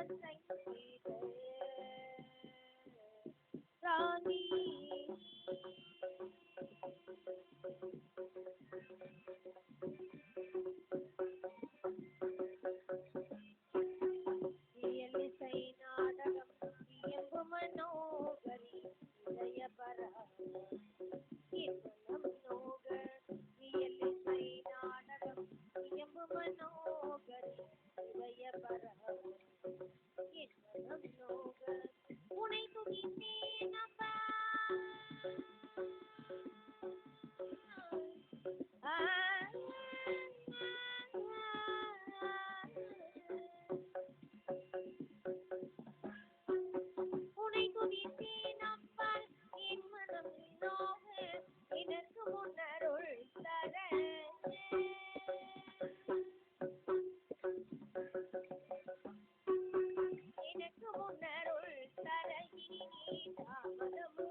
சங்கீத ராணி இயலிசை நாடகம் இயம்பு மனோகரி இதயபரா மனோகர் இயலிசை நாடகம் இயம்பு மனோகரி இதயபரா மனோகர் உனை துதித்தேன் அப்பா உனை துதித்தேன் அப்பால் என் மனம் நோக எனக்கு முன்னருள் தர எனக்கு முன்னருள் தர இனி நீ தாமதமோ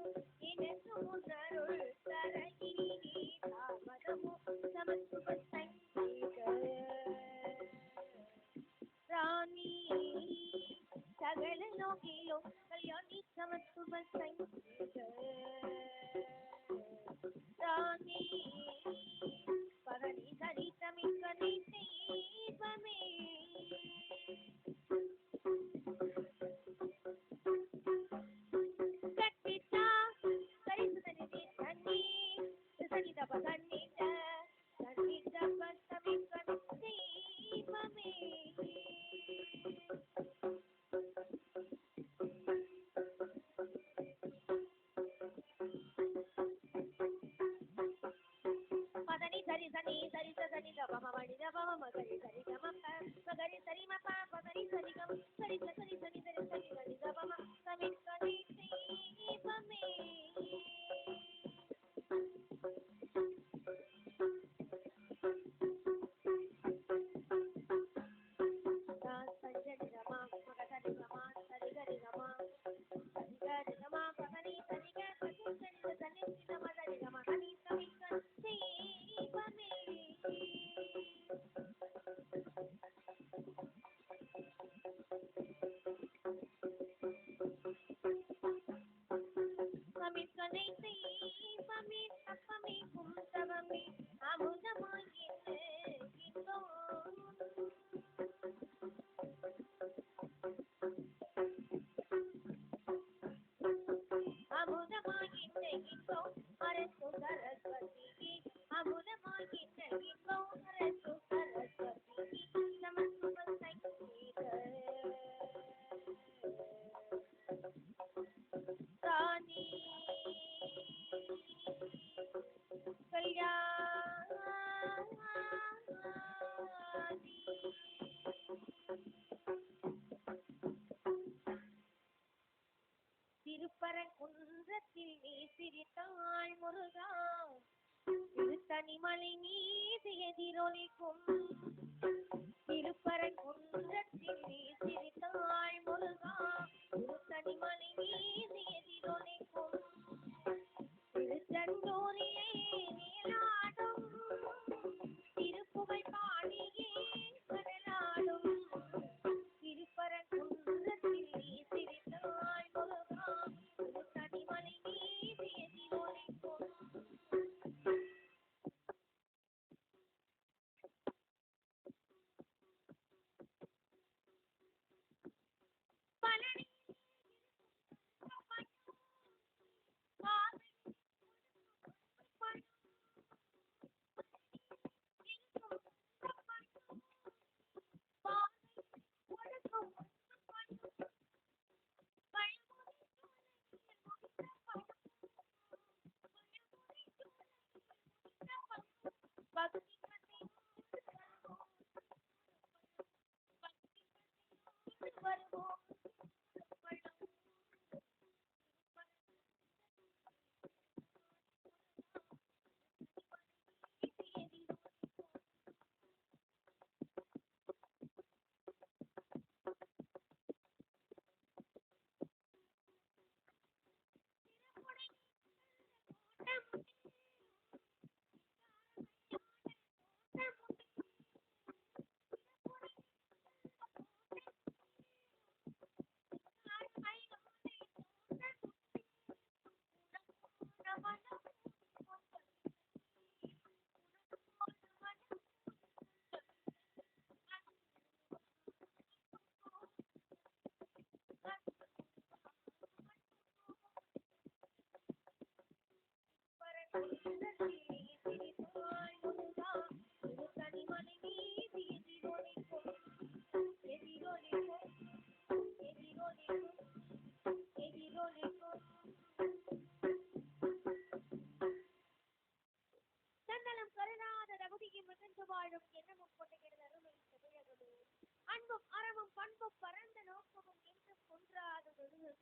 எனக்கு முன்னருள் தர இனி நீ தாமதமோ சமத்துவ சங்கீத ராணி சகல லோகிலோ கல்யாணி சமத்துவ சங்கீத ராணி பகனி சரி தமிழ்கனை தெய்வமே கட்டிட்டா கரிசுதனி தண்ணி சனித பகனித சனித பத்தமிழ்கனை தெய்வமே பதனி சரி சனி சரி சனி தபம மணி தபம மகரி சரி கம மகரி சரி மப பதனி சரி கம் சரி சரி சனி சரி சனி சரி தபம தமிழ்கனை தெய்வமே சஞ்சரி ரமா மகரி ரமா சரி கரி ரமா சரி கரி ரமா பதனி சரி க சரி சரி சனி ரமா சரி ரமா கனி தமிழ்கனை தெய்வமே தமிழ்கனை தெய்வமே தப்பமே குந்தவமே அமுதமாய் இன்பம் அமுதமாய் இன்பம் அரசு சரஸ்வதி அமுதமாய் இன்பம் அரசு சரஸ்வதி சமத்துவ சங்கீத ராணி கல்யாணி திருப்பரங்குன்றத்தில் நீ சிரித்தாள் முருகா திருத்தணிமலை மீது எதிரொலிக்கும் திருப்பரங்குன்றத்தில் நீ சிரித்தாள் முருகா திருத்தணிமலை மீது எதிரொலிக்கும் திருச்செந்தூரிலே நீலாடும் திருப்புகழ் பாடியே கடலாடும் திருப்பரங்குன்றத்தில் நீ சிரித்தாள் முருகா திருத்தணிமலை மீது எதிரொலிக்கும்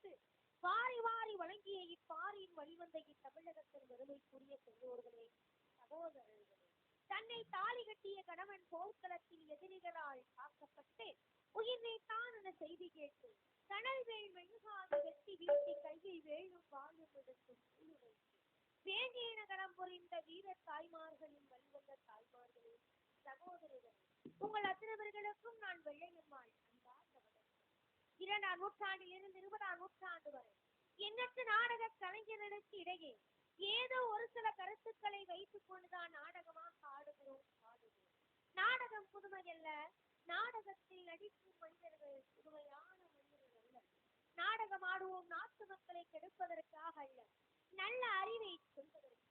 விட்டு வாரி வாரி வழங்கிய இப்பாரின் வழிவந்த இத்தமிழகத்தின் பெருமைக்குரிய பெரியோர்களே, சகோதரர்களே, தன்னை தாலி கட்டிய கணவன் போர்க்களத்தில் எதிரிகளால் தாக்கப்பட்டு உயிர் நீத்தான் என செய்தி கேட்டு கனல் வேள் மெழுகாக வெட்டி வீட்டி கையில் வேளும் வாழும் எடுக்கும் வேண்டிய நகரம் புரிந்த வீர தாய்மார்களின் வழிவந்த தாய்மார்களே, சகோதரர்களே, உங்கள் அத்தனைவர்களுக்கும் நான் வெள்ளையம்மாள் அன்பார்ந்த வணக்கம். 2ஆம் நூற்றாண்டிலிருந்து 20ஆம் நூற்றாண்டு வரை எண்ணற்ற நாடக கலைஞர்களுக்கு இடையே ஏதோ ஒரு சில கருத்துக்களை வைத்துக் கொண்டுதான் நாடகமாக ஆடுகிறோம். நாடகம் புதுமையல்ல, நாடகத்தில் நடிக்கும் மனிதர்கள் புதுமையான மனிதர்கள் அல்ல. நாடகம் ஆடுவோம் நாட்டு மக்களை கெடுப்பதற்காக அல்ல, நல்ல அறிவை சொல்வதற்கு.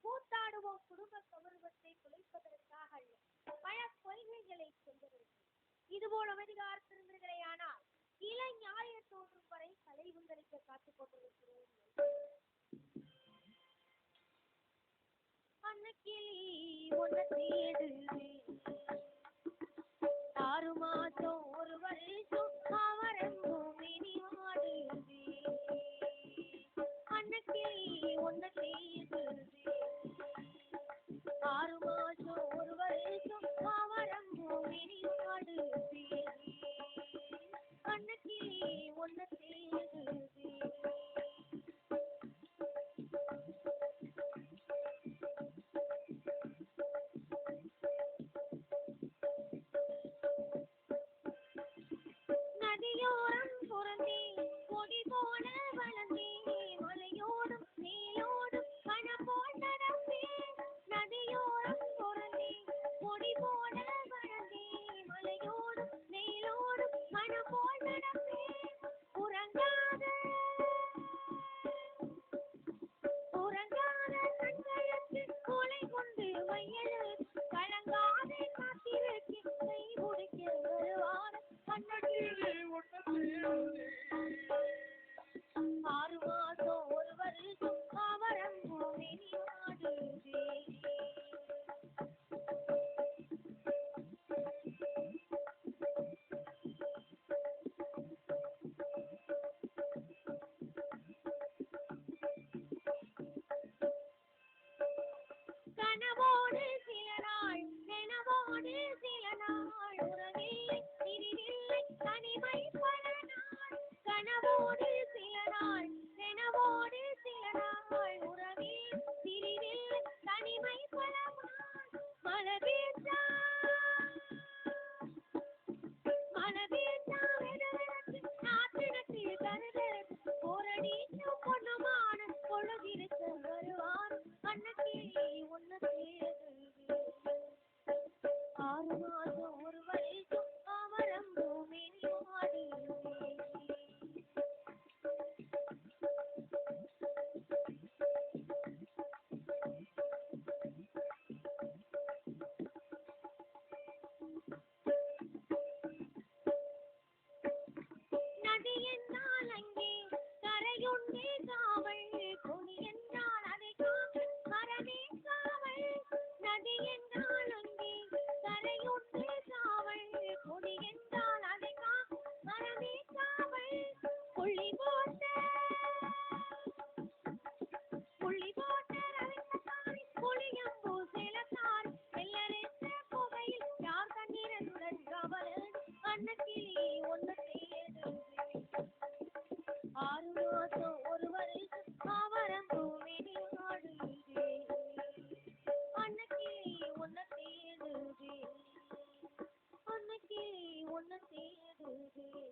கூத்தாடுவோம் குடும்ப கௌரவத்தை குலைப்பதற்காக அல்ல, பல கொள்கைகளை சொல்வதற்கு. இதுபோல் அமைதிகாத்திருந்தீர்களே, ஆனால் இளை ஞாயிறு தோன்றும் வரை கலை உந்தளிக்க காத்துக் கொண்டிருக்கிறோம். அன்னக்கிளி ஒன்ன தேடுது, 6 மாசம் ஒரு வருஷம் அவரெங்கும் இனி வாடுது. அன்னக்கிளி ஒன்ன தேடுது, 6 மாசம் ஒரு வருஷம் அவரெங்கும் இனி வாடுது. அன்னக்கிளி ஒன்ன தேடுது. நதியோரம் புறந்தே கொடி போல வளர்ந்தே, மலையோடும் மேலோடும் கணம் போல் நடந்தே. நதியோரம் புறந்தே கொடி போல வளர்ந்தே, மலையோடும் மேலோடும் கணம் போல் நடந்தே. உறங்காத கண்களுக்கு கொலை கொண்டு மையலு கலங்காதே காத்திருக்கு கை பிடிக்க வருவான. அன்னக்கிளி 6 மாசம் ஒரு வருஷம் அவரெங்கும் இனி வாடுது. கனவோடு சில நாள், நினைவோடு சில நாள், உறவில்லை பிரிவில்லை தனிமை பல நாள். கனவோடு சில நாள், நினைவோடு சில நாள், உறவில்லை பிரிவில்லை தனிமை பல நாள். மழை வீழ்ந்தா வெதவெதத்து நாட்டு நட்டு கருதத்து போரடிச்சு பொண்ணுமான பொழுதிருக்க வருவான். அன்னக்கிளி ஒன்னு தேடுது, 6 மாசம் ஒரு வருஷம் அவரெங்கும் இனி வாடுது. நதி என்றால் அங்கே கரையுண்டே காவல், கொடி என்றால் அதை காக்க மரமே காவல். நதி என்றால் அங்கே கரையுண்டே காவல், கொடி என்றால் அதை காக்க மரமே காவல். புள்ளி போட்ட ரவிக்கத்தாரி புளியம்பூ சேலத்தாரி வெள்ளரித்த புகையில் யார் கண்ணீரனுடன் கவலன். அன்னக்கிளி ஒன்னு தேடுது, 6 மாசம் ஒரு வருஷம் அவரெங்கும் இனி வாடுது. அன்னக்கிளி ஒன்னு தேடுது, அன்னக்கிளி ஒன்னு தேடுது.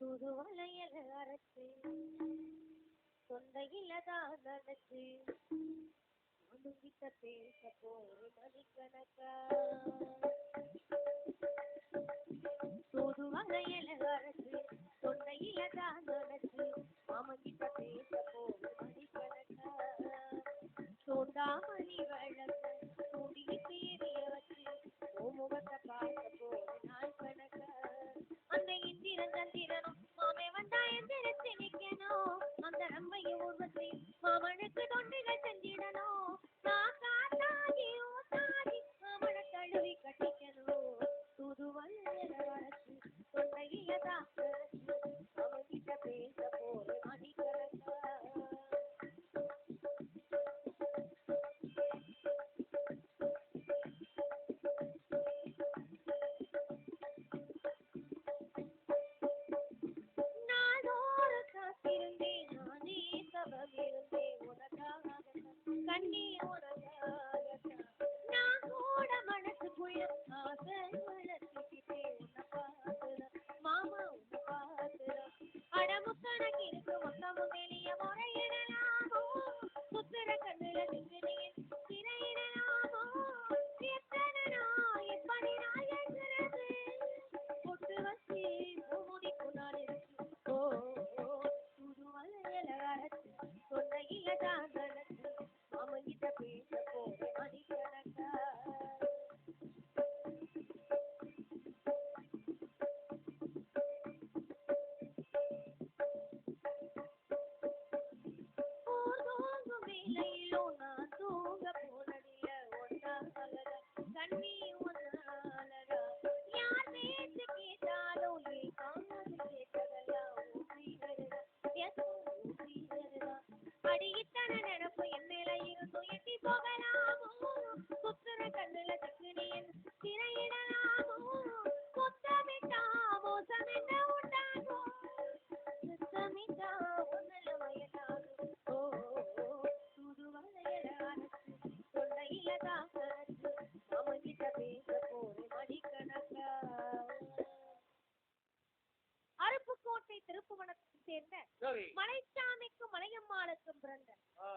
புது வளையல் அரைச்சு தொண்டையிலதான் நினைச்சு மனுங்கிட்ட பேச போய் மணிக்கணக்கா. புது வளையல் அரைச்சு தொண்டையிலதான் நினைச்சு மாமங்கிட்ட பேச போய் மணிக்கணக்கா. சோண்டாமணி வழக்க சூடிய தேடிய வச்சு முகத்தை பார்க்க போய் நாள் கணக்கா. அந்த இந்திரன் சந்திரனும் மாமே வந்தா எந்திரச்சு நிக்கணும், அந்த நம்பையும் உருவத்தை மாமனுக்கு தொண்டுகள் செஞ்சிடணும். நான் காத்தாகி ஊத்தாகி மாமனை தழுவி கட்டி கண்ணி ஒன்னாலடா யார் பேச்சு கேட்டாலும் ஏன் காது கேட்டதெல்லாம் ஊசிதடா ஊசிதடா அடி இத்தனை நினப்பு என் மேல இருந்தும் எட்டி போகலாமோ குத்துற கண்ணுல தக்குனி என் திரையிடலாமோ குத்தமிட்டா மோசம் என்ன உண்டாகோ சுத்தமிட்டா ஒன்னல வயதாகும் ஓ புது வளையலான தொண்டையில காக்கறச்சு அவங்கிட்ட பேச போறேன் மணிக்கணக்கா. அருப்புக்கோட்டை திருப்புவனத்தை சேர்ந்த மலைச்சாமிக்கும் மலையம்மாளுக்கும் பிறந்த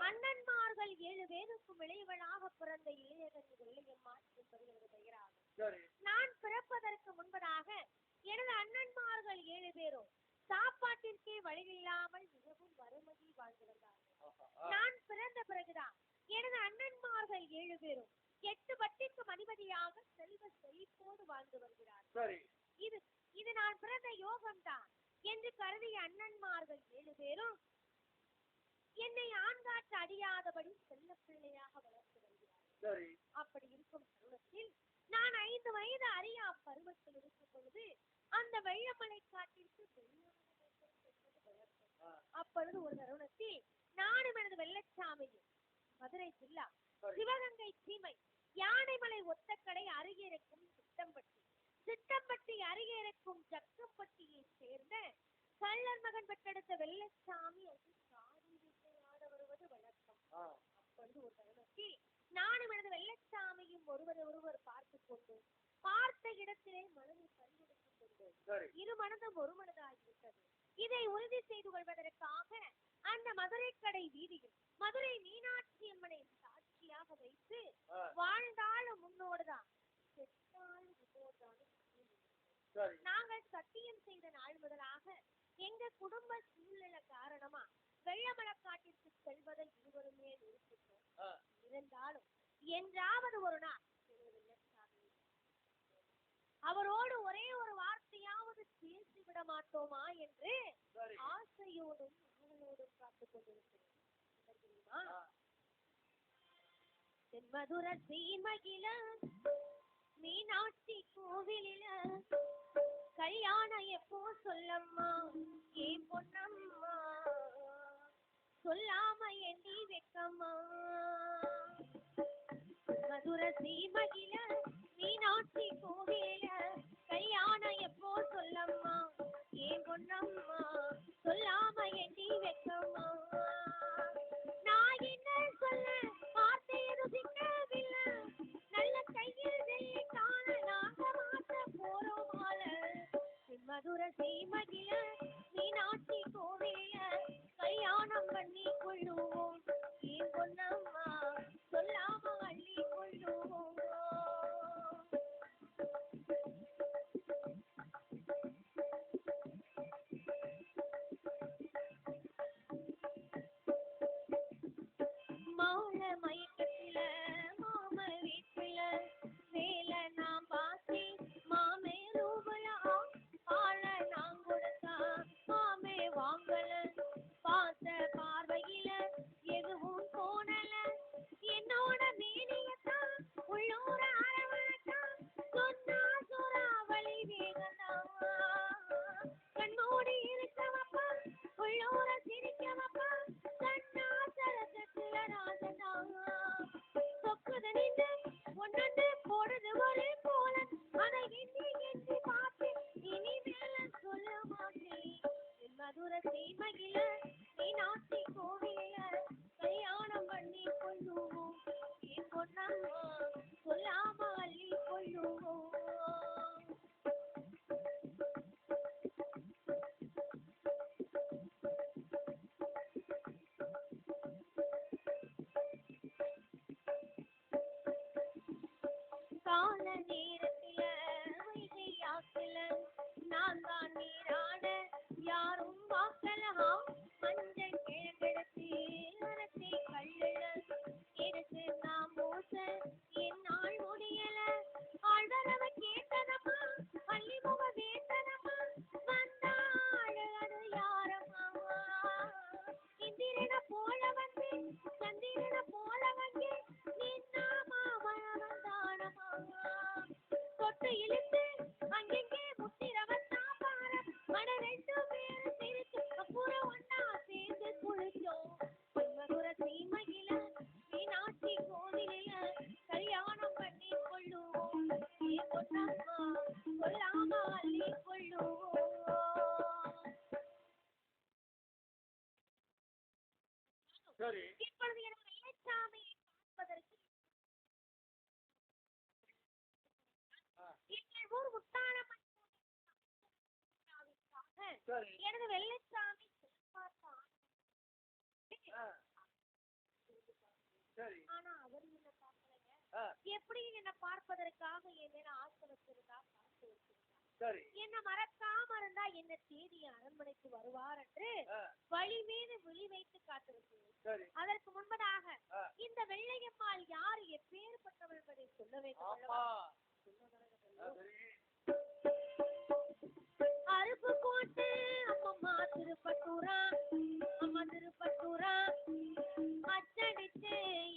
அண்ணன்மார்கள் 7 பேருக்கும் இளையவளாக பிறந்த இளையகன் வெள்ளையம்மாள் என்பது பெயராகும். நான் பிறப்பதற்கு முன்பதாக எனது அண்ணன்மார்கள் 7 பேரும் சாப்பாட்டிற்கே வழியில்லாமல் மிகவும் வறுமையில் வாழ்ந்து வந்தார்கள். நான் பிறந்த பிறகுதான் எனது அண்ணன்மார்கள் 7 பேரும் 8 வட்டிக்கும் அதிபதியாக செல்வ செழிப்போடு வாழ்ந்து வருகிறார்கள். இது நான் பிறந்த யோகம்தான் என்று கருதிய அண்ணன்மார்கள் 7 பேரும் என்னை ஆண்காற்று அடியாதபடி செல்ல பிள்ளையாக வளர்த்து வருகிறார்கள். அப்படி இருக்கும் தருணத்தில் நான் 5 வயது அறியா பருவத்தில் இருக்கும் பொழுது அந்த வெள்ளமலை காட்டிற்கு அப்பொழுது ஒரு தருணத்தில் நானும் எனது வெள்ளச்சாமியும் மதுரை ஜில்லா சிவகங்கை சீமை யானைமலை ஒத்தக்கடை அருகே இருக்கும் சிட்டம்பட்டி அருகே இருக்கும் ஜக்கம்பட்டியை சேர்ந்த கள்ளர் மகன் பெற்றெடுத்த வெள்ளச்சாமி அது சாதி வித்தையாட வருவது வழக்கம். அப்பொழுது ஒரு தருணத்தில் நானும் எனது வெள்ளச்சாமியும் ஒருவர் பார்த்து கொண்டு பார்த்த இடத்திலே மனதை பறிகொடுத்துக் கொண்டு இரு மனதும் ஒரு மனதாகிவிட்டது. இதை உறுதி செய்து கொள்வதற்காக அந்த மதுரை கடை வீதியில் மதுரை மீனாட்சி அம்மனை சாட்சியாக வைத்து வாழ்ந்தாலும் முன்னோடுதான் செத்தாலும் முன்னோடுதான் நாங்கள் சத்தியம் செய்த நாள் முதலாக எங்க குடும்ப சூழ்நிலை காரணமா வெள்ளமலக்காட்டிற்கு செல்வதை இருவருமே நிறுத்திட்டோம். இருந்தாலும் என்றாவது ஒரு நாள் அவரோடு ஒரே ஒரு வார்த்தையாவது பேசிவிட மாட்டோமா என்று ஆசையோடும் ஆவலோடும் காத்துக் கொண்டிருக்கிறேன். மதுர சீமகில மீனாட்சி கோவிலில கல்யாணம் எப்போ சொல்லம்மா ஏன் பொன்னம்மா சொல்லாம எண்ணி வைக்கம்மா. மதுர சீமகில மீனாட்சி கோவிலில கல்யாணம் எப்போ சொல்லம்மா ஏன் பொன்னம்மா சொல்லாம எண்ணி வைக்கம்மா. நான் என்ன சொல்ல வார்த்தை எதுவும் சிக்கவில்லை நல்ல கையில் வெள்ளி காண நாங்க மாற்ற போறோம் மால. மதுர சீமகில மீனாட்சி கோவிலில கல்யாணம் பண்ணி கொள்ளுவோம் ஏன் பொன்னம்மா சொல்லாம அள்ளி கொள்ளுவோம். மால மயக்கத்தில மாம வீட்டுல வேலை நாம் பாசி மாமே ரூபல ஆள நான் கொடுத்தா மாமே வாங்கல பார்த்த பார்வையில எதுவும் தோணல என்னோட மேனியத்தான் உள்ளூர அரவணைத்தான் சொன்னா சூறாவளி வேகந்தான் கண்ணோடி இருக்கவப்பா உள்ளூர சிரிக்கவப்பா கண்ணா சரத்துல ராஜனா சொக்குது நின்று ஒன்னொன்று போடுது ஒரே போல அதை எண்ணி எண்ணி பார்த்து இனி மேல சொல்ல மாட்டேன். மதுர சீமகில மீனாட்சி கோவிலில கல்யாணம் பண்ணி கொள்ளுவோம் ஏன் பொன்னம்மா சொல்லாம அள்ளி கொள்ளுவோம். கால நேரத்தில வைகையாக்கல நான் தான் நீராட யாரும் வாக்கலா மஞ்சள் கிழங்கெடுத்து அரசை கல்லுல எடுத்து நாம் மோச என்னால் முடியல ஆழ்வரவ கேட்டனமா பள்ளிமுக வேண்டனமா வந்தாள் அது யாரம்மா இந்திரன போல வந்து சந்திரன போல வந்து நின்னாமா வந்தானமா இப்பொழுது எனக்கு வெள்ளைச்சாமியை பார்ப்பதற்கு எங்கள் ஊர் முத்தாளம்மன் எனது வெள்ளைச்சாமி ஆனா அவர் என்ன பார்க்கலைங்க. எப்படி என்ன பார்ப்பதற்காக என் மேல ஆசை வச்சிருந்தா என்ன மறக்காம இருந்தா என்ன தேடி அரண்மனைக்கு வருவார் என்று வழி மீது விழி வைத்து காத்திருக்கிறேன். அதற்கு முன்பதாக இந்த வெள்ளையம்மாள் யார் எப்பேற்பட்டவள் என்பதை சொல்ல வேண்டும். அருப்புக்கோட்டை அம்மம்மா திருப்பட்டூரா, அம்மா திருப்பட்டூரா அச்சடிச்சு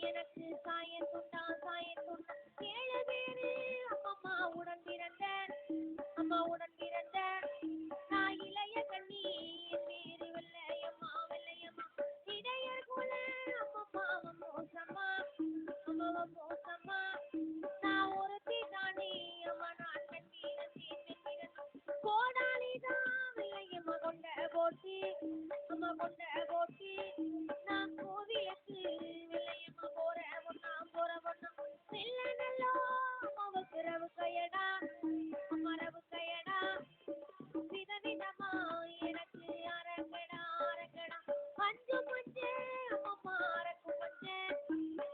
எனக்கு சாயத்துண்டா சாயத்துண்டா 7 பேரு அம்மம்மா உடன் பிறந்த அம்மா உடன் பிறந்த நான் இளைய கண்ணி பேரு வெள்ளையம்மா வெள்ளையம்மா இடையர் குல அம்மம்மா மோசம்மா அம்மாவ மோசம்மா நான் ஒருத்தி தாண்டி அம்மா நான் கண்ணீரன் கோடாலிதான் வெள்ளையம்மா கொண்ட போட்டி அம்மா கொண்ட போட்டி நான் கோவிலுக்கு வெள்ளையம்மா போற ஒண்ணாம் போற ஒண்ணாம் வெள்ள நல்லோ அம்மாவுக்கு ரவு கையடா அம்மா ரவு கையடா விதவிதமா எனக்கு அரங்கடா அரங்கடா அஞ்சு மஞ்சே அம்மா அரக்கு மஞ்சே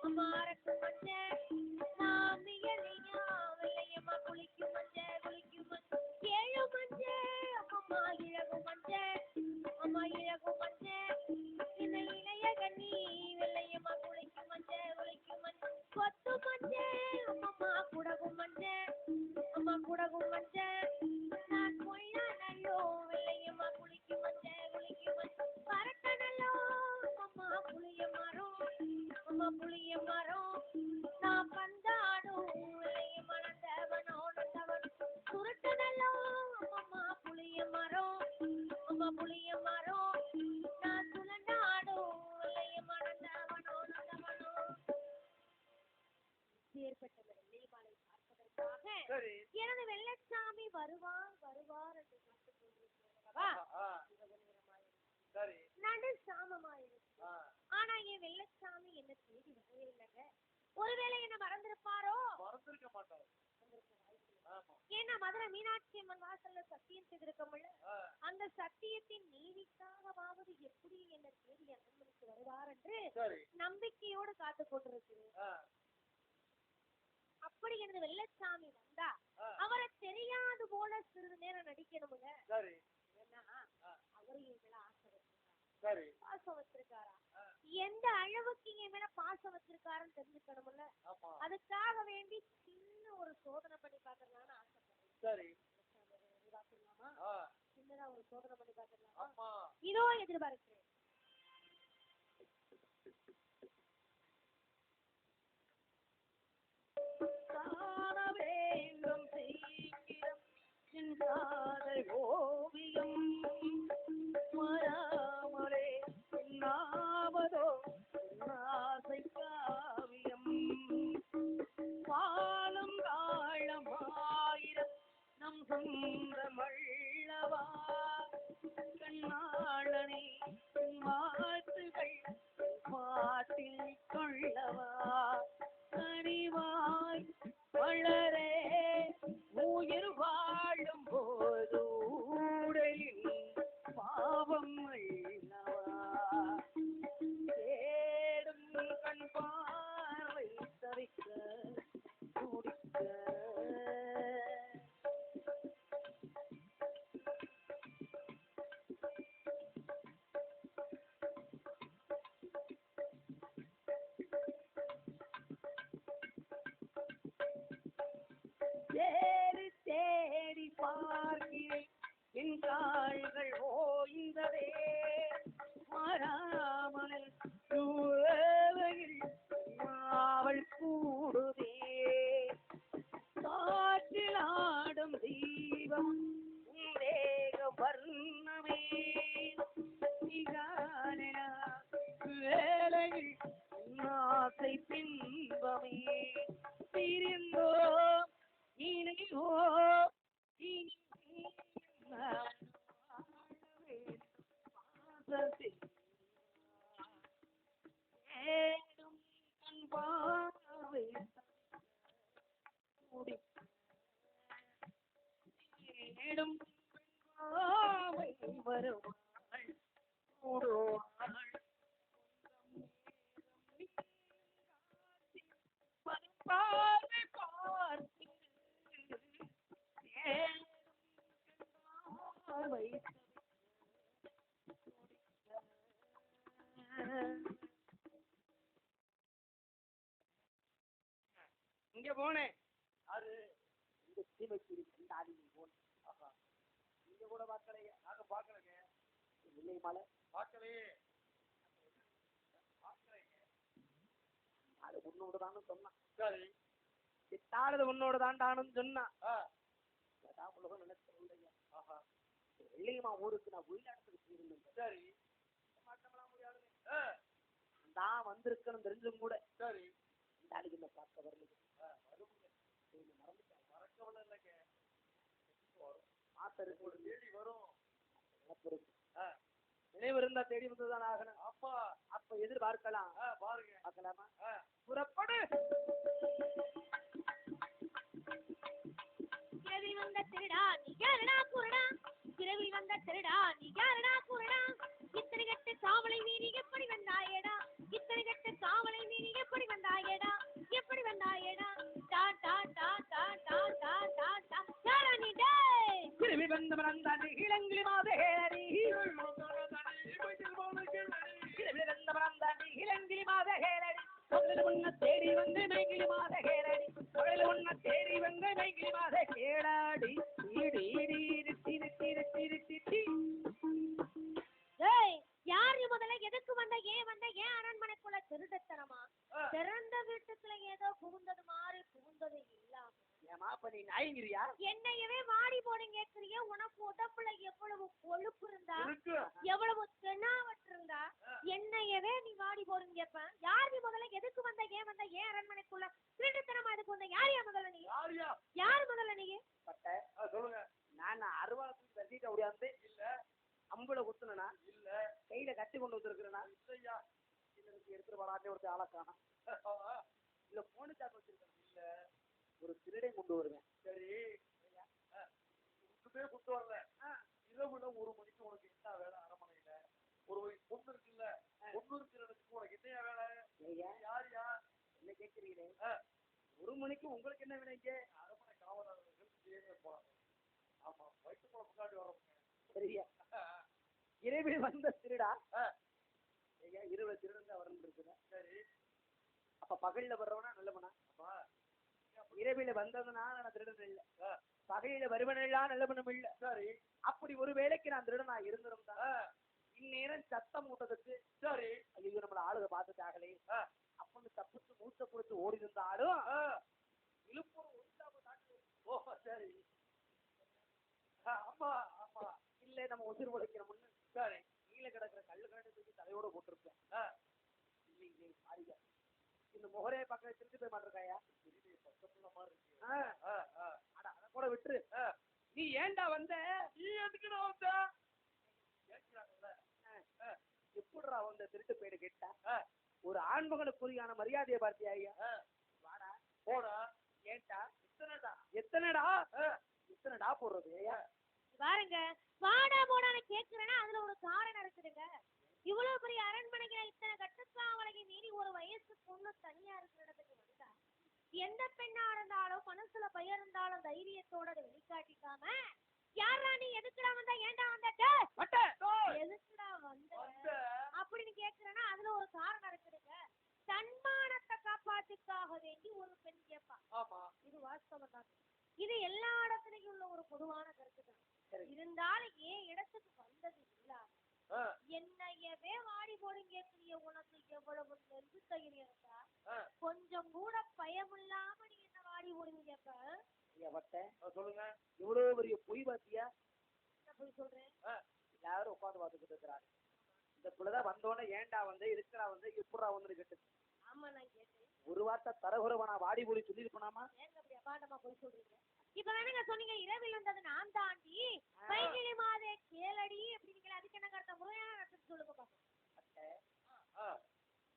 அம்மா அரக்கு மஞ்சே நான் மிகலியா வெள்ளையம்மா குளிக்கும் மஞ்சே குளிக்கும் மஞ்சே 7 மஞ்சே அம்மா இழகு மஞ்சே அம்மா இழகு மஞ்சே இந்த இளைய கண்ணி வெள்ளையம்மா குளிக்கும் மஞ்சே குளிக்கும் மஞ்சே கொத்து மஞ்சே அம்மா குடகும் மஞ்சே அம்மா குடகும் மஞ்சே நான் கொள்ள நல்லோ வெள்ளையம்மா குளிக்கும் மஞ்சே குளிக்கும் மஞ்சே பரட்ட நல்லோ அம்மா புளிய மரம் அம்மா புளிய மரம் நான் பந்தாடும் வெள்ளையம்மா நந்தவனோ நந்தவனோ சுருட்ட நல்லோ அம்மா புளிய மரம் அம்மா புளிய மரம் நான் சுழண்டாடும் வெள்ளையம்மா நந்தவனோ நந்தவனோ ஏற்பட்ட வெள்ளையம்மாளை பார்ப்பதற்காக எனது வெள்ளைச்சாமி வருவார் வருவார் என்று காத்துக் கொண்டிருக்கிறவா நடு சாமமாயிருக்கு. ஆனா என் வெள்ளைச்சாமி என்ன தேடி வரவே இல்லைங்க. ஒருவேளை என்ன மறந்திருப்பாரோ? மறந்திருக்க மாட்டார். ஏன்னா மதுரை மீனாட்சி அம்மன் வாசல்ல சத்தியம் செய்திருக்கோம்ல, அந்த சத்தியத்தின் நீதிக்காகவாவது எப்படி என்ன தேடி அரண்மனைக்கு வருவார் என்று நம்பிக்கையோடு காத்து கொண்டிருக்கிறேன். அப்படி எனது வெள்ளைச்சாமி வந்தா அவரை தெரியாது போல சிறிது நேரம் நடிக்கணுமுங்க. ஏன்னா அவரு என் மேல ஆசை வச்சிருக்காரு, பாசம் வச்சிருக்காரா, எந்த அளவுக்கு என் மேல பாசம் வச்சிருக்காருன்னு தெரிஞ்சுக்கணும்ல. அதுக்காக வேண்டி சின்ன ஒரு சோதனை பண்ணி பாக்கலாம்னு ஆசைப்படுறேன். சின்னதா ஒரு சோதனை பண்ணி பாக்கலாமா? இதோ எதிர்பார்க்கிறேன். காண வேண்டும் சீக்கிரம் சிந்தாத ஓவியம் மராமலே நாவதோ ஆசை காவியம் பாலம் காலமாயிரம் நம் சொந்தமள்ளவா கண்ணாளனே வாழ்த்துகள் பாட்டில் கொள்ளவா கனிவாய் வளரே உயிர் வாழும் போது உடலில் பாவம் அல்லவா தேடும் கண் பார்வை தவிக்க துடிக்க தேடும் வருவாள் கூடுவாள் பார்வை பார்த்து இங்க போனேன் அது இந்த சீமைக்கு கண்டாடி போனேன். நீங்க கூட பார்க்கலையே, நாங்க பார்க்கலைங்க. இல்லை மலை பார்க்கலையே, அது உன்னோடு தானு சொன்னான். சரி, சித்தானது உன்னோடு தாண்டானு சொன்னான். உலகம் நினைச்ச ஆஹா வெள்ளையம்மா ஊருக்கு நான் வெளிநாட்டுக்கு போயிருந்தேன். சரி, தான் வந்திருக்கணும் தெரிஞ்சும் கூட சரி இந்த ஆளுக்கு என்ன பார்க்க வரல. மறக்கவில்லை இல்லைங்க, தேடி வரும். நினைவு இருந்தா தேடி வந்துதான் ஆகணும். அப்பா அப்ப எதிர்பார்க்கலாம். பாருங்க பார்க்கலாமா? புறப்படு. இரவில் வந்த திருடா நீ யாரடா குருடா, இரவில் வந்த திருடா நீ யாரடா குருடா, இத்தனை கட்டு காவலை மீறி எப்படி வந்தாயேடா, இத்தனை கட்டு காவலை மீறி எப்படி வந்தாயேடா, எப்படி வந்தாயேடா, டா டா டா டா டா டா டா டா யாரா நீ டே இரவில் வந்த மறந்தாண்டி இளங்கிளி மாதேரி, இரவில் வந்த மறந்தாண்டி இளங்கிளி மாதேரி, உன்னை தேடி வந்து மைகிளி மாத கேளடி, உன்னை தேடி வந்து மைகிளி மாத கேளாடி. யாரு முதல்ல எதுக்கு வந்த, ஏன் அரண்மனைக்குள்ள திருடத்தனமா, திறந்த வீட்டுக்குள்ள ஏதோ புகுந்தது மாறி புகுந்தது இல்லாம நீ நாயங்கிரியா என்னையவே வாடி போடுங்க கேக்குறிய. உனக்கு உடம்புல எவ்வளவு கொழுப்பு இருந்தா, எவ்வளவு தெனாவட்டு இருந்தா, என்னையவே நீ வாடி போடுங்க கேப்ப. யார் நீ முதல்ல எதுக்கு வந்த, ஏன் அரண்மனைக்குள்ள திருட்டுத்தனமா எதுக்கு வந்த, யாரையா முதல்ல நீ, யாரு முதல்ல நீ சொல்லுங்க. நான் அருவாளத்துக்கு தட்டிட்ட முடியாது இல்ல, அம்புல குத்துனா இல்ல, கையில கட்டி கொண்டு வந்திருக்கிறேனா இல்லையா, எடுத்துட்டு வராட்டே ஒரு ஆளக்கானா இல்ல போனு சாக்கு வச்சிருக்கேன் இல்ல, ஒரு திருடை கொண்டு வருவேன். சரி குத்து வரல, இரவுல 1 மணிக்கு உனக்கு என்ன வேலை அரண்மனையில, ஒரு பொண்ணு இருக்குல்ல, பொண்ணு இருக்கிறதுக்கு உனக்கு என்ன வேலை, யாரியா என்ன கேட்கிறீங்களே, 1 மணிக்கு உங்களுக்கு என்ன வேலைங்க, அரண்மனை காவலர்கள் போறாங்க. ஆமா, வயிற்று போல முன்னாடி வரோம். சரியா, இரவில் வந்த திருடா இரவுல திருடன் வரணும் இருக்குது. சரி, அப்ப பகலில வர்றவனா நல்லவனா, இரவில வந்ததுனா நான் திருடன் இல்ல, பகையில வருவனெல்லாம் நல்லவனும் இல்ல. சரி, அப்படி ஒரு வேளைக்கு நான் திருடன் நான் இருந்திருந்தா இந்நேரம் சத்தம் மூட்டதுக்கு சரி ஐயோ நம்மள ஆளுக பார்த்துட்டாங்களே அப்படின்னு தப்பிச்சு மூச்சை கொடுத்து ஓடி இருந்தாலும் இழுப்பூர் ஓ சரி ஆமா ஆமா இல்ல நம்ம உயிர் உழைக்கிறோம்னு சரி கீழே கிடக்குற கல்லு கரண்டு தூக்கி தலையோட போட்டிருப்பேன். இல்லைங்களே சாரியா, இந்த முகரே பக்கம் திருட்டு போய் மாட்டிருக்காயா, அதை கூட விட்டுரு. நீ ஏண்டா வந்த, நீ எதுக்குடா வந்த, எப்படிடா வந்த திருட்டு போயிடு கேட்டா, ஒரு ஆண்மகனுக்குரியான மரியாதையை பார்த்தியா, வாடா போடா, ஏண்டா எத்தனைடா எத்தனைடா போடுறது பாருங்க, வாடா போடான்னு கேட்கிறேன்னா அதுல ஒரு காரணம் இருக்குதுங்க. இவ்வளவு பெரிய அரண்மனைக்கு இத்தனை கட்டுக்காவலையை மீறி ஒரு வயசு பொண்ணு தனியா இருக்கிற இடத்துக்கு வந்தா, எந்த பெண்ணா இருந்தாலும் மனசுல பயம் இருந்தாலும் தைரியத்தோட அதை வெளிக்காட்டிக்காம யாரா நீ எதுக்குடா வந்த, ஏண்டா வந்த, எதுக்குடா வந்த அப்படின்னு கேட்கிறேன்னா அதுல ஒரு காரணம் இருக்குதுங்க. தன்மானத்தை காப்பாத்துக்காக வேண்டி ஒரு பெண் கேட்பா. இது வாஸ்தவம் தான், இது எல்லா இடத்துலயும் உள்ள ஒரு பொதுவான கருத்து தான். இருந்தாலும் ஏன் இடத்துக்கு வந்தது இல்லாம என்னையவே வாடி போடு கேட்கிறிய, உனக்கு எவ்வளவு நெருப்பு தைரியம் இருந்தா கொஞ்சம் கூட பயம் இல்லாம நீ என்ன வாடி போடுங்க கேப்ப. சொல்லுங்க, இவ்வளவு பெரிய பொய் பாத்தியா, பொய் சொல்றேன், எல்லாரும் உட்காந்து பார்த்துக்கிட்டு இருக்கிறாரு. இந்த பிள்ளைதான் வந்தோடனே ஏண்டா வந்து இருக்கிறா வந்து எப்படா வந்து கேட்டு. ஆமா நான் கேட்டேன், ஒரு வார்த்தை தரகுறவனா வாடி போடி சொல்லிருப்போனாமா, ஏங்க அப்படி அபாண்டமா பொய் சொல்றீங்க. இப்ப தானங்க சொன்னீங்க இரவில் வந்தது நான் தாண்டி பைகிளி மாதே கேளடி அப்படிங்களா, அதுக்கு என்ன கருத்த முறையான கருத்து சொல்லுங்க பாப்போம்.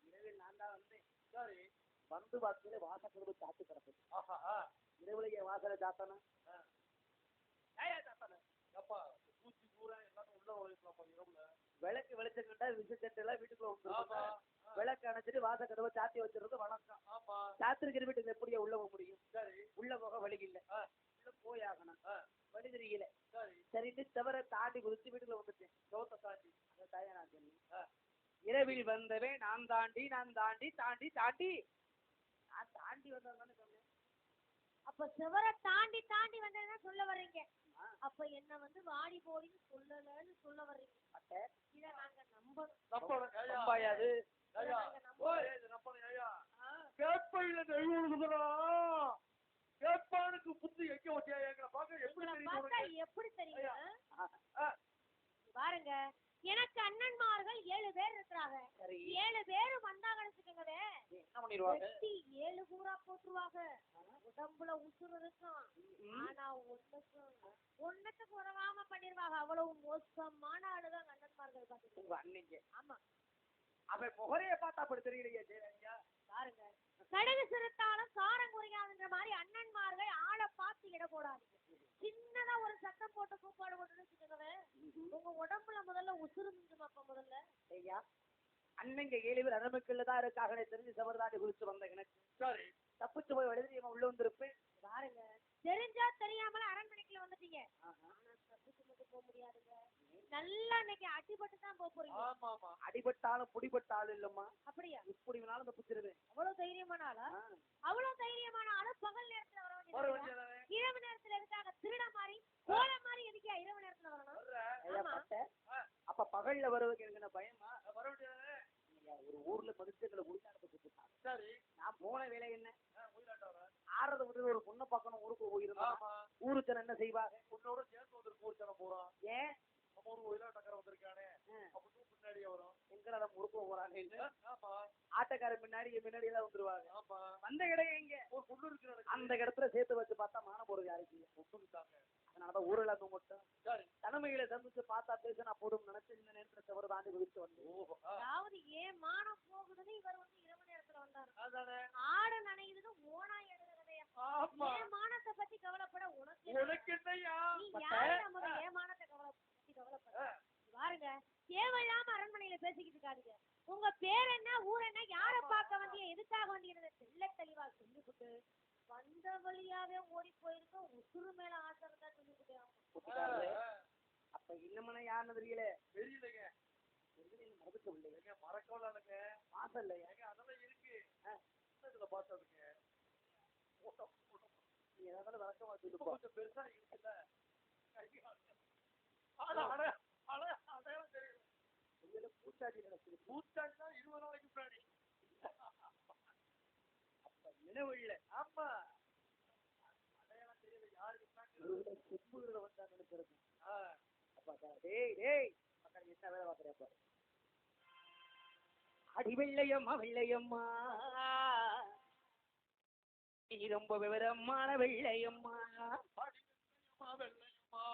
இரவில் நான் தான் வந்தேன். சரி, வந்து பார்த்து வாசக்கதவு சாத்து கிடக்குது. இரவுல வாசல சாத்தணும். அப்பா பூச்சி பூரா எல்லாமே உள்ள உழைக்கலாம் இரவுல. விளக்கு வெளிச்சம் கண்டா விசைச்சட்டை எல்லாம் வீட்டுக்குள்ள வந்து விளக்கு அணைச்சிட்டு வாச கதவை சாத்தி வச்சிருறது வணக்கம். ஆமா சாத்திருக்கிற வீட்டுக்கு எப்படியா உள்ள போக முடியும்? சரி உள்ள போக வழி இல்ல, உள்ள போய் ஆகணும். வழி தெரியல. சரி சரிட்டு தவிர தாண்டி குதிச்சு வீட்டுக்குள்ள வந்துட்டேன். சோத்த தாண்டி அதை தாயா நான் சொன்னேன். இரவில் வந்தவே நான் தாண்டி நான் தாண்டி தாண்டி தாண்டி நான் தாண்டி வந்தவங்க சொன்னேன். அப்ப சுவரை தாண்டி தாண்டி வந்ததுதான் சொல்ல வர்றீங்க. அப்ப என்ன வந்து வாடி போடின்னு சொல்லலன்னு சொல்ல வர்றீங்க. இத நாங்க நம்பணும். நம்பாயாது. கேட்பையில தெய்வம்னுதுடா. கேட்பானுக்கு புத்தி எங்க வச்சியா எங்களை பார்க்க எப்படி தெரியும்? எப்படி தெரியும் பாருங்க. எனக்கு அண்ணன்மார்கள் 7 பேர் இருக்கிறாங்க. 7 பேரும் வந்தாங்கன்னு வச்சுக்கோங்க, என்ன பண்ணிடுவாங்க? 7 கூறா போட்டுருவாங்க. உடம்புல உசுறு இருக்கும். ஆனா ஒண்ணுக்கு உறவாம பண்ணிருவாங்க. அவ்வளவு மோசமான ஆளுதான் அண்ணன்மார்கள் பாத்துட்டு. ஆமா அவன் முகரைய பார்த்தா அப்படி தெரியலையே. பாருங்க, கடுகு சிறுத்தாலும் காரம் குறையாதுன்ற மாதிரி அண்ணன்மார்கள் ஆளை பார்த்து இட போடாது. சின்னதா ஒரு சத்தம் போட்டு கூப்பாடு போட்டு வச்சுக்கோங்க, உங்க உடம்புல முதல்ல உசுறு அப்ப முதல்ல. ஐயா அண்ணங்க 7 பேர் அரம்புக்குள்ளதான் இருக்காக தெரிஞ்சு சபர்தாண்டி குளிச்சு வந்த எனக்கு சரி தப்பிச்சு போய் எழுதி உள்ள வந்திருப்பேன். பாருங்க, தெரிஞ்சா தெரியாமல அரண்மனைக்குள்ள வந்துட்டீங்க. தப்பிச்சு மட்டும் போக முடியாதுங்க. நல்லா இன்னைக்கு அடிபட்டு தான் போறீங்க. ஆமா ஆமா அடிபட்டாலும் புடிபட்டாலும் இல்லம்மா. அப்படியா? இப்படி வேணாலும் தப்பிச்சிருவேன். அவ்வளவு தைரியமான ஆளா? அவ்வளவு தைரியமான ஆளு பகல் நேரத்துல வர வேண்டியது, இரவு நேரத்துல இருக்காங்க. திருட மாதிரி கோல மாதிரி எதுக்கா இரவு நேரத்துல வரணும்? அப்ப பகல்ல வருவதுக்கு எனக்கு பயமா? வர வேண்டியது. ஒரு ஊர்ல மனுஷங்களை உயிரிழந்து சரி நான் போன வேலை என்ன ஆறத விட்டு ஒரு பொண்ணை பார்க்கணும். ஊருக்கு போயிருந்தோம். ஊருச்சனை என்ன செய்வாங்க? உன்னோட சேர்ந்து வந்திருக்கு ஊருச்சனை போறான். ஏன் நம்ம ஒரு ஒயிலாட்டக்கார வந்திருக்கானே அப்படின்னு பின்னாடியே வரும். எங்களை முறுக்க போறாங்க. ஆமா ஆட்டக்காரன் பின்னாடி பின்னாடி எல்லாம் வந்துருவாங்க. ஆமா வந்த இடம் எங்க? ஒரு பொண்ணு இருக்கு. அந்த இடத்துல சேர்த்து வச்சு பார்த்தா மானம் போறது யாருக்கு? பொண்ணுட்டாங்க. அதனாலதான் ஊரில் மட்டும் சரி தனிமையில சந்திச்சு பார்த்தா பேசினா போதும் நினைச்சு இந்த நேரத்துல தவறு தாண்டி குதிச்சு வந்து. அதாவது ஏன் மானம் போகுதுன்னு இவர் வந்து இரவு நேரத்துல வந்தாரு. அதானே ஆடு நனையுதுன்னு ஓனா எடுக்கிறையா? ஏன் மானத்தை பத்தி கவலைப்பட உனக்கு என்னையா? நீ யாரு நம்ம ஏமானத்தை பத்தி கவலைப்பட? பாருங்க, தேவையில்லாம அரண்மனையில பேசிக்கிட்டு இருக்காதீங்க. உங்க பேர் என்ன, ஊர் என்ன, யார பார்க்க வந்தீங்க, எதுக்காக வந்தீங்க தெல்ல தெளிவா சொல்லிவிட்டு வந்த வழியாவே ஓடி போயிருக்க. உசுறு மேல ஆசை இருந்தா சொல்லிவிட்டு. அப்ப இன்னமும் யாருன்னு தெரியல. தெரியலைங்க. மறக்க இல்லைங்க. மறக்கலாங்க. மாசம் இல்லைங்க. அதெல்லாம் இருக்கு. இதுல பார்த்ததுங்க நீ ஏதாவது வழக்கமா கொஞ்சம் பெருசா இருக்குல்ல. அடையாளம் தெரியல. பூச்சாட்டி நடக்குது. பூச்சாட்டினா 20 நாளைக்கு முன்னாடி. அப்ப நினைவு இல்லை. ஆமா அடையாளம் தெரியல. யாருக்கு கும்புல வந்தா நினைச்சிருக்கேன். அப்பா டேய் டேய் மக்கள் என்ன வேலை பார்க்குறப்ப அடி வெள்ளையம்மா வெள்ளையம்மா நீ ரொம்ப விவரமான வெள்ளையம்மா. வெள்ளையம்மா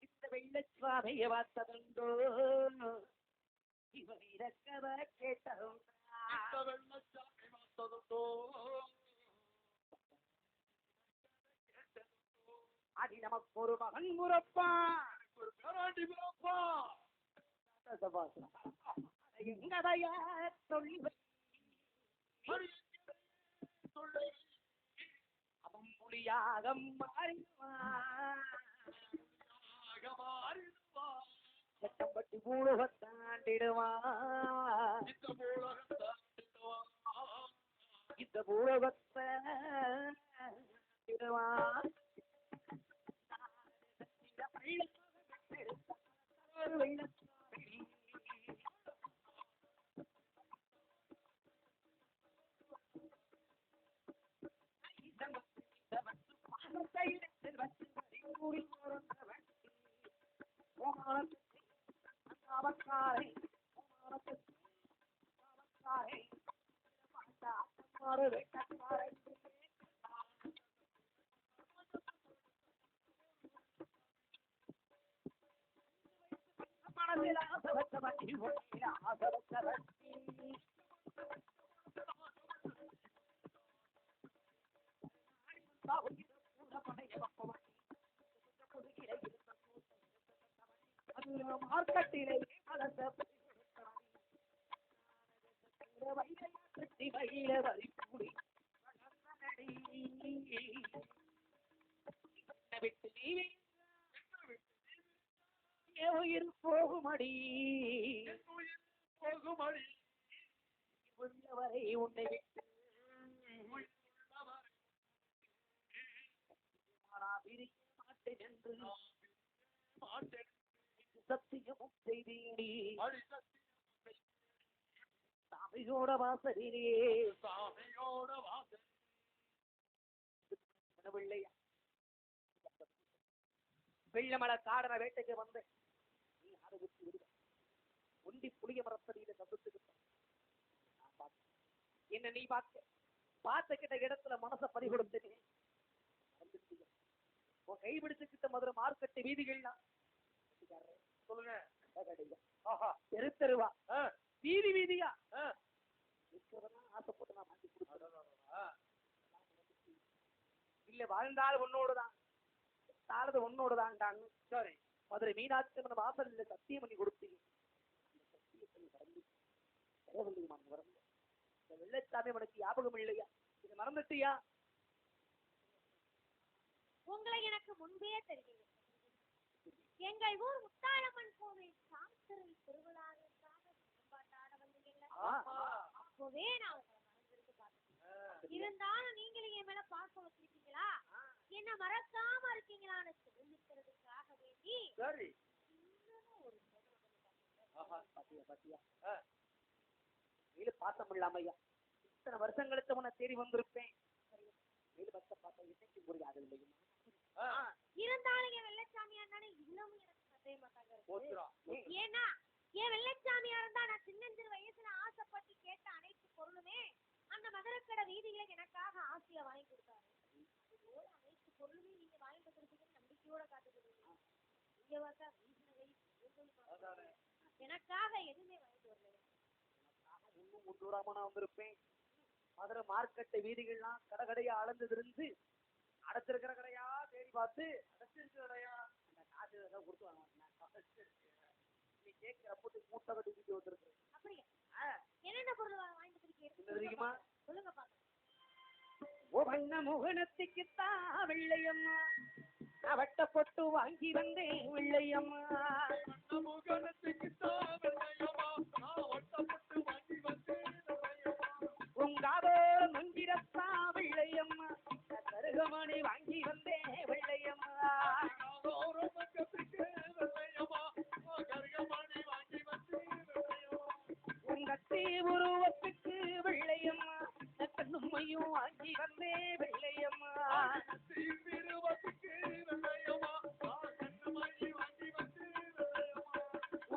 இந்த வெள்ளச்சாவைய பார்த்ததுண்டோ இவன் இறக்கவ கேட்டதும் வெள்ளச்சாமி பார்த்ததுண்டோ அடி நமக்கு ஒரு மகன் முறப்பா ஒரு கராண்டி முறப்பா எங்கதைய சொல்லி அவன் மொழியாக மாறிடுவான். சட்டப்பட்டி பூலகத்தாண்டிடுவான். இந்த பூலகத்தை மார்க்கட்டிலே மலர்ந்த வயில வரிப்புடி விட்டு நீ உயிர் போகுமடி உள்ளவரை உன்னை விட்டு மாட்டேன் என்று சத்தியமும் செய்தீடி சாமியோட வாசலிலே பிள்ளையா வெள்ளமலை காடன வேட்டைக்கு வந்த நீ ஆரோக்கிய விடுவ ஒண்டி புளிய மரத்தடியில கந்துட்டுக்கிட்ட என்ன நீ பார்த்த கிட்ட இடத்துல மனச பறிகொடுத்தேன் உன் கை பிடிச்சுக்கிட்ட மதுரை மார்க்கெட்டு வீதிகள்லாம் சொல்லுங்க தெரு தெருவா வீதி வீதியா ஆசைப்பட்டு நான் மாட்டி கொடுத்தேன் இல்ல வாழ்ந்தால் உன்னோடுதான் தாழது உன்னோடுதான்டான்னு சரி மதுரை மீனாட்சி வாசல்ல சத்தியம் பண்ணி கொடுத்தீங்க வெள்ளச்சாமி உனக்கு ஞாபகம் இல்லையா இது மறந்துட்டியா உங்களை எனக்கு முன்பே தெரியும். எங்கள் ஊர் முத்தாளம்மன் கோவில் சாஸ்திரை திருவிழாவிற்காக பாட்டாட வந்தீங்கல்ல, அப்பவே நான் உங்களை மறந்துருக்கு பார்த்தேன். இருந்தாலும் நீங்களும் என் மேல பார்க்க வச்சிருக்கீங்களா, என்ன மறக்காம இருக்கீங்களான்னு தெரிஞ்சுக்கிறதுக்காக வேண்டி ஒரு பாசம் இல்லாமையா இத்தனை வருஷங்களுக்கு உன்னை தேடி வந்திருப்பேன். இருந்தாலும் என் வெள்ளச்சாமியார் தானே இன்னமும் எனக்கு சந்தேக மாட்டாங்க. ஏன்னா என் வெள்ளச்சாமியா இருந்தா நான் சின்னஞ்சிறு வயசுல ஆசைப்பட்டு கேட்ட அனைத்து பொருளுமே அந்த மதுரக்கடை வீதியில எனக்காக ஆசையா வாங்கி கொடுத்தாரு. அனைத்து பொருளுமே நீங்க வாங்கி கொடுத்தீங்கன்னு நம்பிக்கையோட காத்துக்கிறீங்க. இங்க பார்த்தா எனக்காக எதுவுமே வாங்கிட்டு வரல. இன்னும் முன்னூறாம நான் வந்திருப்பேன். மதுரை மார்க்கெட்டு வீதிகள்லாம் கடை கடையா அளந்துருந்து அடைச்சிருக்கிற கடையா தேடி பார்த்து அடைச்சிருக்கிற கடையா அந்த காசு ஏதாவது கொடுத்துவாங்க. நீ கேட்கிற போட்டு மூட்டை கட்டி வீட்டு வந்துருக்கு. அப்படியா? என்னென்ன பொருள் வாங்கிட்டு இருக்கீங்க தெரியுமா? சொல்லுங்க பாக்க. ஓ வண்ண முகனத்துக்குத்தான் வெள்ளையம்மா அவட்ட பொட்டு வாங்கி வந்தேன் வெள்ளையம்மா. உங்காதோர் மந்திரத்தா வெள்ளையம்மா கருகமணி வாங்கி வந்தேன் வெள்ளையம்மா. உங்கத்தி உருவத்துக்கு வெள்ளையம்மா கண்ணுமையும் வாங்கி வந்தேன் வெள்ளையம்மா.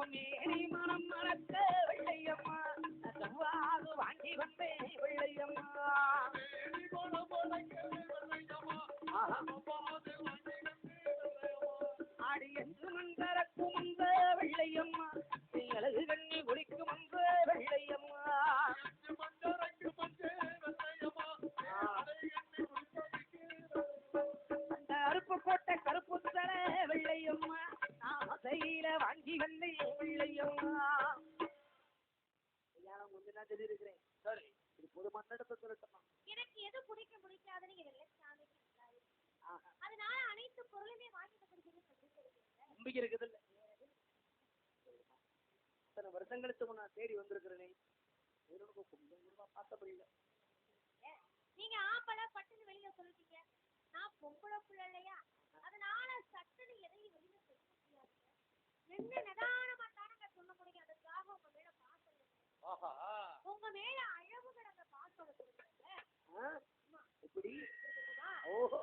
உன்னேரி மனம் மறக்க வெள்ளையம்மா செவ்வாது வாங்கி வந்தேன் வெள்ளையம்மா. ஆடி என்று மந்தரக்கும் வந்த வெள்ளையம்மா அழகு கண்ணி குளிக்கும் வந்த வெள்ளையம்மா. அருப்பு போட்ட கருப்பு தர வெள்ளையம்மா ஆசையில வாங்கி வந்தேன் வெள்ளையம்மா. கொஞ்சம் நான் தெரிஞ்சிருக்கிறேன். சரி இது பொதுமான இடத்தை சொல்லட்டுமா? எனக்கு எது பிடிக்காதுன்னு வெள்ளச்சாமி அதனால அனைத்து பொருளுமே வாங்கிட்டு கொடுத்தீங்க நம்பிக்கை இருக்குது இல்ல? இத்தனை வருஷங்களுக்கு நான் தேடி வந்திருக்கிறேனே பார்த்த முடியல. நீங்க ஆம்பள பட்டுன்னு வெளியில சொல்லிட்டீங்க, நான் பொம்பளை பிள்ளை இல்லையா, அதனால சட்டுன்னு எதையும் வெளியில சொல்ல முடியாது. என்ன நிதானமா தானங்க சொல்ல முடியும். அதுக்காக உங்க மேல பாசம், உங்க மேல அழகு கிடந்த பாசம் எப்படி? ஓஹோ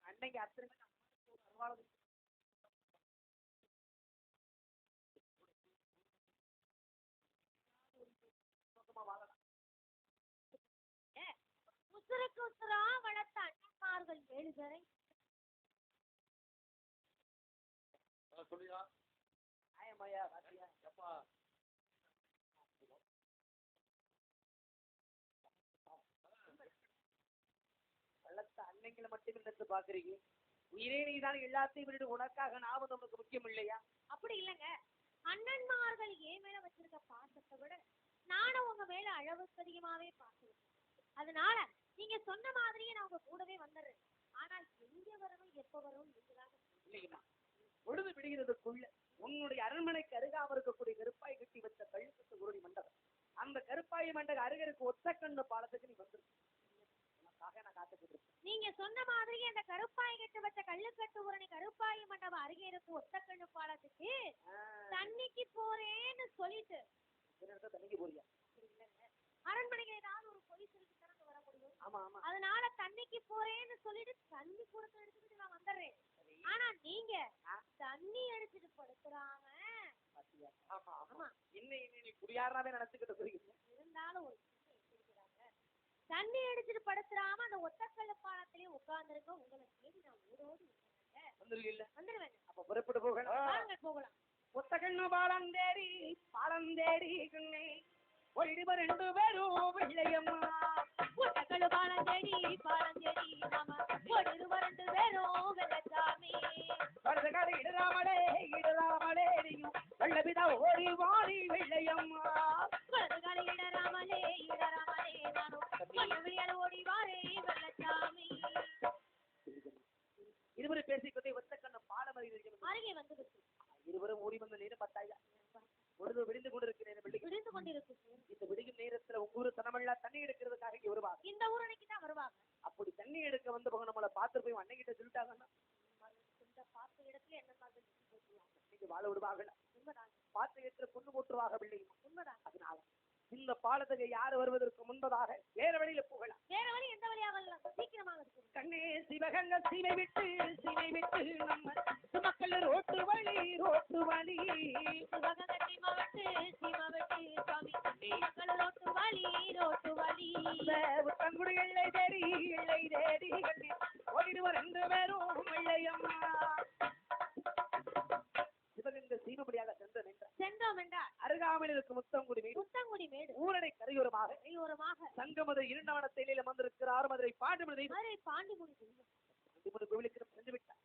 அன்னைக்கு அத்தனை உசுருக்கு உசுரா வளர்த்த அண்ணன்மார்கள் 7 பேரை சொல்லியா ஆயமாயா பாத்தியா எப்பா வளர்த்த அன்னைங்களை மட்டும் நினைத்து பாக்குறீங்க. உயிரே நீதான் எல்லாத்தையும் விட்டு உனக்காக நான் நமக்கு முக்கியம் இல்லையா? அப்படி இல்லைங்க. அண்ணன்மார்கள் ஏன் மேல வச்சிருக்க பாசத்தை விட நானும் உங்க மேல அளவுக்கு அதிகமாவே பாக்குறேன். அதனால நீங்க சொன்ன மாதிரியே நான் உங்க கூடவே வந்துடுறேன். ஆனால் எங்க வரணும் எப்ப வரும் நீங்கதான் இல்லைங்களா? பொழுது விடுகிறதுக்குள்ள உன்னுடைய அரண்மனைக்கு அருகாம இருக்கக்கூடிய கருப்பாய் கட்டி வச்ச கழுத்து குருடி மண்டபம், அந்த கருப்பாய் மண்டக அருகருக்கு ஒத்த கண்ணு பாலத்துக்கு நீ வந்துரு. உனக்காக நான் காத்துக்கிட்டு இருக்கேன். நீங்க சொன்ன மாதிரியே அந்த கருப்பாய் கட்டு வச்ச கல்லுக்கட்டு உரணி கருப்பாய் மண்டபம் அருகே இருக்கும் ஒத்த கண்ணு பாலத்துக்கு தண்ணிக்கு போறேன்னு சொல்லிட்டு தண்ணிக்கு போறியா? அரண்மனைக்கு ஏதாவது ஒரு பொய் சொல்லிட்டு திறந்து வர முடியும். ஆமா ஆமா. அதனால தண்ணிக்கு போறேன்னு சொல்லிட்டு தண்ணி கொடுத்து எடுத்துக்கிட்டு நான் வந்துடுறேன். ஆனா நீங்க தண்ணி அடிச்சுட்டு படுத்துறாம ஆமா ஆமா இன்னும் நீ குடியாராவே நினைச்சுக்கிட்டு போறீங்க. இருந்தாலும் ஒரு தண்ணி அடிச்சுட்டு படுத்துறாம அந்த ஒத்தக்கல்ல பாலத்திலே உட்கார்ந்துருக்க உங்களை தேடி நான் ஓடோடி வந்துருவேன். அப்ப புறப்பட்டு போகலாம். போகலாம். ஒத்த கண்ணு பாலம் தேடி கண்ணே ஒரு 2 பேரும் வெள்ளையம்மா. ஒத்தக்கல்லு பாலம் தேடி மாமா ஒரு 2 பேரும் வெள்ளச்சாமி. வரதுக்காக இடராமலே நீயும் வெள்ளபிதா ஓடி வாடி வெள்ளையம்மா. வரதுக்காக இடராமலே நானும் வெளியால ஓடி வாரே வெள்ளச்சாமி. இருவரும் பேசிக்கொண்டே ஒத்த கண்ணு பாலம் அருகே வந்து இருவரும் ஓடி வந்த நேரம் 10,000 பொழுது விடிந்து கொண்டிருக்கிறேன். விடிந்து கொண்டிருக்கு. இந்த விடியும் நேரத்துல உங்க ஊரு தனமெல்லாம் தண்ணி எடுக்கிறதுக்காக இங்க வருவாங்க. இந்த ஊரணிக்கு தான் வருவாங்க. அப்படி தண்ணி எடுக்க வந்து போக நம்மளை பார்த்து போய் அன்னைக்கிட்ட சொல்லிட்டாங்கன்னா இந்த பார்த்த இடத்துல என்ன மாதிரி நீங்க வாழ விடுவாங்க. பார்த்த இடத்துல கொண்டு போட்டுருவாங்க பிள்ளைங்க. உண்மைதான். அதனால இந்த பாலத்துக்கு யாரு வருவதற்கு முன்பதாக வேற வழியில போகலாம். வேற வழி எந்த வழியாக சீக்கிரமாக கண்ணே சிவகங்க சீமை விட்டு நம்ம மக்கள் ரோட்டு வழி சிவகங்க சீமா விட்டு சுவாமி மக்கள் ரோட்டு வழி உத்தங்குடி எல்லை தேடி கண்ணே ஓடிடுவர் 2 பேரும் வெள்ளையம்மா. சிவகங்க சீமபடியாக சென்றோம் என்றால் அருகாமையில் இருக்கும் முத்தங்குடி மேடு ஊரடை கரையோரமாக சங்கமது 2 வனத்திலே வந்திருக்கிறார். மதுரை பாண்டிமுடி கோவிலுக்கு சென்று விட்டார்.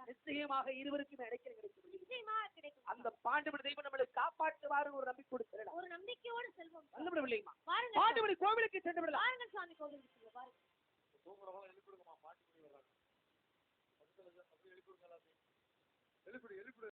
நிச்சயமாக இருவருக்கும் இடைக்கிற கிடைக்கும். நிச்சயமாக கிடைக்கும். அந்த பாண்டுமணி தெய்வம் நம்மளை காப்பாற்றுவாரு ஒரு நம்பிக்கை கொடுத்து ஒரு நம்பிக்கையோடு செல்வம். வந்துவிடவில்லைமா. பாருங்க பாண்டுமணி கோவிலுக்கு சென்று விடலாம். பாருங்க சுவாமி கோவிலுக்கு செல்ல பாருங்க. தூங்குறவங்க எழுப்பிடுங்கம்மா, பாட்டு பண்ணி வர்றாங்க. எழுப்பிடு எழுப்பிடு.